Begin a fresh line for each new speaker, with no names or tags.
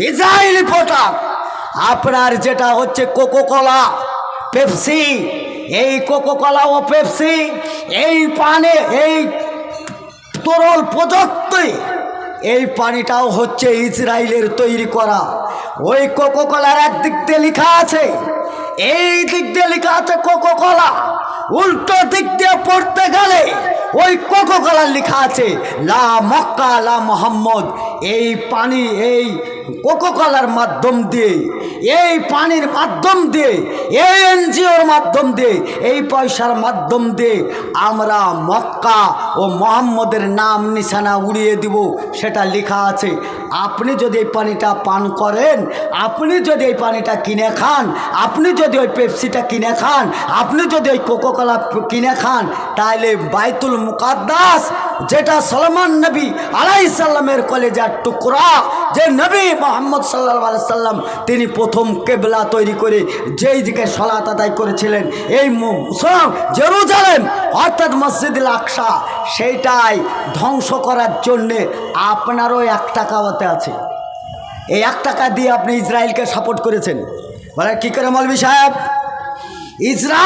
Israeli product. আপনার যেটা হচ্ছে কোকোকোলা, পেপসি, এই কোকোকোলা ও পেপসি, এই পানি, এই তরল পদার্থ, এই পানিটাও হচ্ছে ইসরায়েলের তৈরি করা। ওই কোকোকোলার একদিক দিয়ে লেখা আছে, এই দিক দিয়ে লেখা আছে কোকোকোলা, উল্টো দিক দিয়ে পড়তে গেলে ওই কোকোকোলার লেখা আছে লা মক্কা লা মোহাম্মদ। এই পানি, এই কোকোকোলার মাধ্যম দিয়ে, এই পানির মাধ্যম দিয়ে, এই এনজিওর মাধ্যম দিয়ে, এই পয়সার মাধ্যম দিয়ে আমরা মক্কা ও মোহাম্মদের নাম নিশানা উড়িয়ে দিব, সেটা লেখা আছে। আপনি যদি এই পানিটা পান করেন, আপনি যদি এই পানিটা কিনে খান, আপনি যদি ওই পেপসিটা কিনে খান, আপনি যদি ওই কোকোকোলা কিনে খান, তাহলে বাইতুল মুকাদ্দাস, যেটা সলমান নবী আলাইহিস সালামের কলেজার টুকরা, যে নবী মুহাম্মদ সাল্লাল্লাহু আলাইহি সাল্লাম তিনি প্রথম কেবলা তৈরি করে যেই দিকে সালাত আদায় করেছিলেন, এই জেরুজালেম অর্থাৎ মসজিদুল আকসা, সেইটাই ধ্বংস করার জন্যে আপনারও 1 টাকা হতে আছে। এই 1 টাকা দিয়ে আপনি ইসরায়েলকে সাপোর্ট করেছেন। বলে কী করে মৌলভী সাহেব? ইসরায়েল